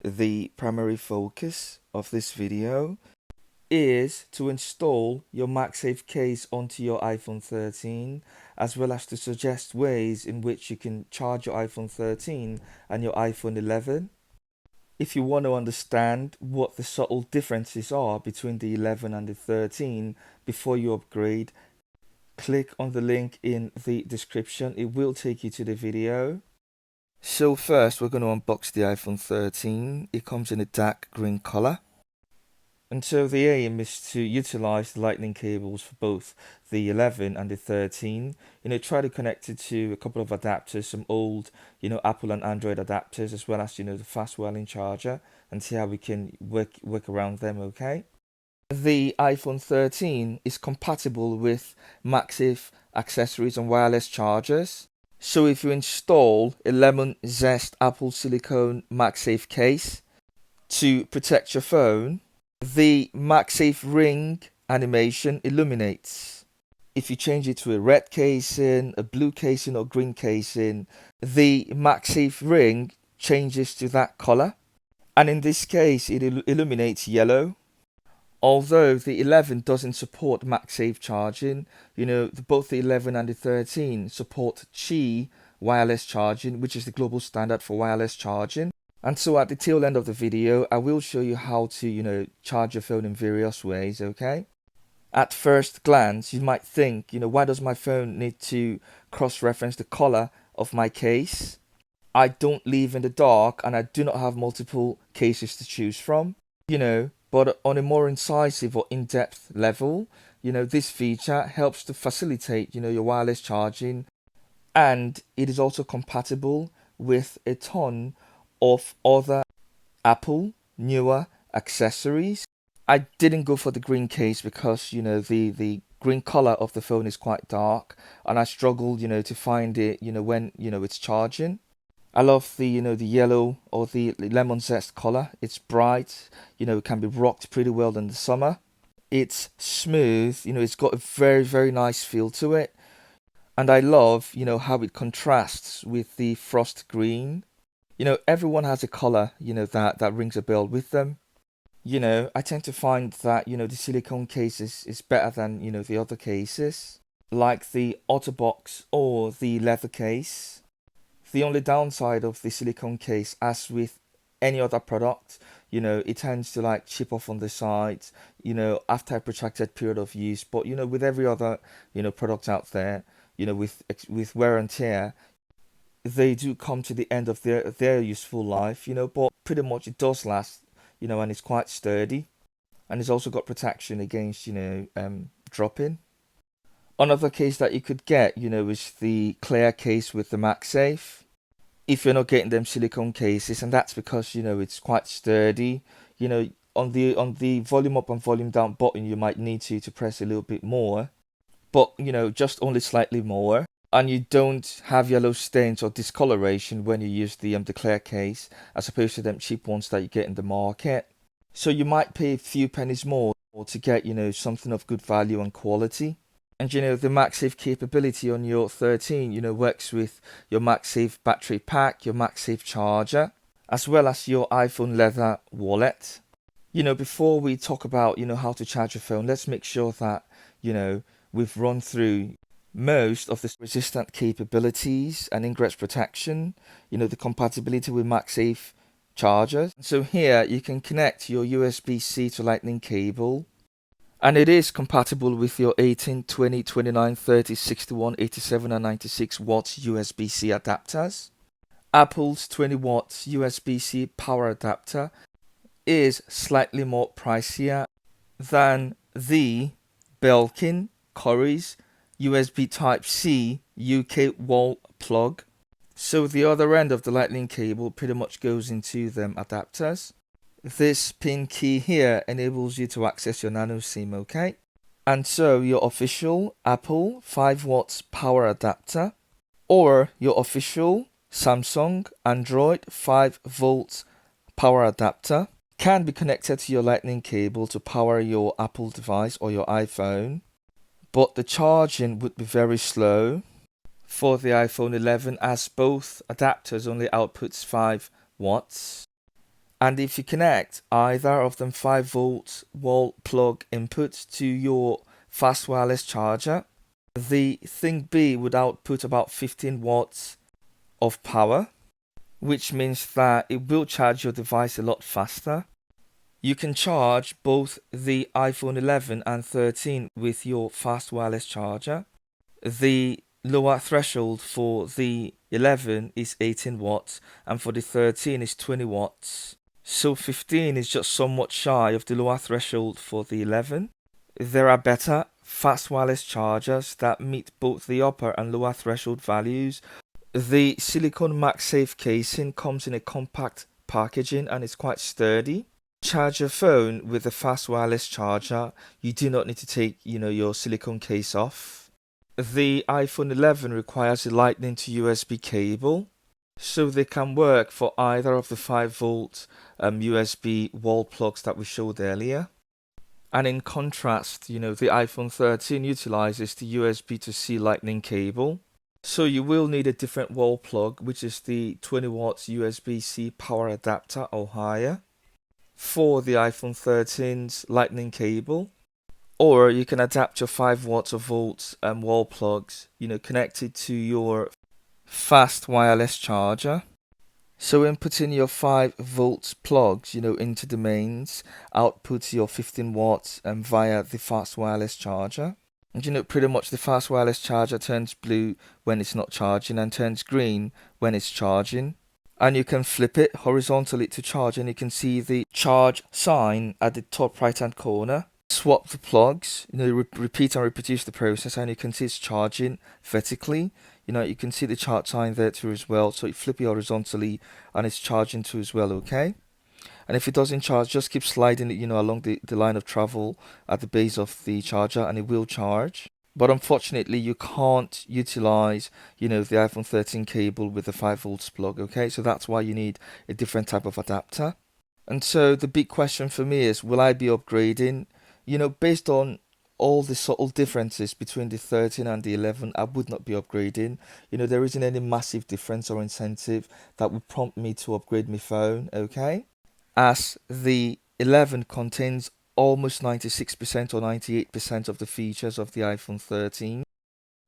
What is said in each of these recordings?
the primary focus of this video is to install your MagSafe case onto your iPhone 13, as well as to suggest ways in which you can charge your iPhone 13 and your iPhone 11. If you want to understand what the subtle differences are between the 11 and the 13 before you upgrade, click on the link in the description. It will take you to the video. So first, we're going to unbox the iPhone 13. It comes in a dark green color. And so the aim is to utilize the lightning cables for both the 11 and the 13. Try to connect it to a couple of adapters, some old, Apple and Android adapters, as well as, the fast wireless charger, and see how we can work around them, okay? The iPhone 13 is compatible with MagSafe accessories and wireless chargers. So if you install a Lemon Zest Apple Silicone MagSafe case to protect your phone, the MagSafe ring animation illuminates. If you change it to a red casing, a blue casing or green casing, the MagSafe ring changes to that color. And in this case, it illuminates yellow. Although the 11 doesn't support MagSafe charging, both the 11 and the 13 support Qi wireless charging, which is the global standard for wireless charging. And so at the tail end of the video, I will show you how to, charge your phone in various ways, okay? At first glance, you might think, why does my phone need to cross-reference the color of my case? I don't live in the dark and I do not have multiple cases to choose from, but on a more incisive or in-depth level, this feature helps to facilitate, your wireless charging, and it is also compatible with a ton of other Apple newer accessories. I didn't go for the green case because the green color of the phone is quite dark, and I struggled to find it when it's charging. I love the the yellow or the lemon zest color. It's bright, it can be rocked pretty well in the summer. It's smooth, it's got a very nice feel to it, and I love how it contrasts with the frost green. Everyone has a color, that rings a bell with them. I tend to find that, the silicone case is better than, the other cases, like the Otterbox or the leather case. The only downside of the silicone case, as with any other product, it tends to like chip off on the sides, after a protracted period of use. But, with every other, product out there, with wear and tear, they do come to the end of their useful life, but pretty much it does last, and it's quite sturdy, and it's also got protection against, dropping. Another case that you could get, is the clear case with the MagSafe. If you're not getting them silicone cases, and that's because, it's quite sturdy, on the volume up and volume down button, you might need to press a little bit more, but, just only slightly more. And you don't have yellow stains or discoloration when you use the clear case, as opposed to them cheap ones that you get in the market. So you might pay a few pennies more to get, something of good value and quality. And the MagSafe capability on your 13, works with your MagSafe battery pack, your MagSafe charger, as well as your iPhone leather wallet. Before we talk about, how to charge your phone, let's make sure that, we've run through most of the resistant capabilities and ingress protection, the compatibility with MagSafe chargers. So here you can connect your USB-C to lightning cable, and it is compatible with your 18, 20, 29, 30, 61, 87 and 96 watts USB-C adapters. Apple's 20 watts USB-C power adapter is slightly more pricier than the Belkin Curry's USB Type-C UK wall plug. So the other end of the lightning cable pretty much goes into them adapters. This pin key here enables you to access your nano SIM, okay? And so your official Apple 5 watts power adapter, or your official Samsung Android 5 volts power adapter can be connected to your lightning cable to power your Apple device or your iPhone, but the charging would be very slow for the iPhone 11, as both adapters only outputs 5 watts. And if you connect either of them 5-volt wall plug inputs to your fast wireless charger, the thing B would output about 15 watts of power, which means that it will charge your device a lot faster. You can charge both the iPhone 11 and 13 with your fast wireless charger. The lower threshold for the 11 is 18 watts and for the 13 is 20 watts. So 15 is just somewhat shy of the lower threshold for the 11. There are better fast wireless chargers that meet both the upper and lower threshold values. The silicone MagSafe casing comes in a compact packaging and it's quite sturdy. Charge your phone with a fast wireless charger. You do not need to take, your silicone case off. The iPhone 11 requires a Lightning to USB cable, so they can work for either of the 5-volt USB wall plugs that we showed earlier. And in contrast, the iPhone 13 utilizes the USB to C Lightning cable. So you will need a different wall plug, which is the 20 watts USB-C power adapter or higher for the iPhone 13's Lightning cable. Or you can adapt your 5 watts or volts wall plugs, connected to your fast wireless charger. So inputting your 5 volts plugs, into the mains, outputs your 15 watts via the fast wireless charger. And pretty much the fast wireless charger turns blue when it's not charging and turns green when it's charging. And you can flip it horizontally to charge and you can see the charge sign at the top right hand corner. Swap the plugs, repeat and reproduce the process and you can see it's charging vertically. You can see the charge sign there too as well. So you flip it horizontally and it's charging too as well, okay? And if it doesn't charge, just keep sliding it, along the line of travel at the base of the charger and it will charge. But unfortunately, you can't utilize, the iPhone 13 cable with the 5 volts plug, okay? So that's why you need a different type of adapter. And so the big question for me is, will I be upgrading? Based on all the subtle differences between the 13 and the 11, I would not be upgrading. There isn't any massive difference or incentive that would prompt me to upgrade my phone, okay? As the 11 contains almost 96% or 98% of the features of the iPhone 13.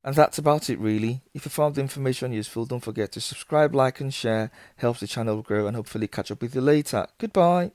And that's about it really. If you found the information useful, don't forget to subscribe, like and share. Helps the channel grow and hopefully catch up with you later. Goodbye.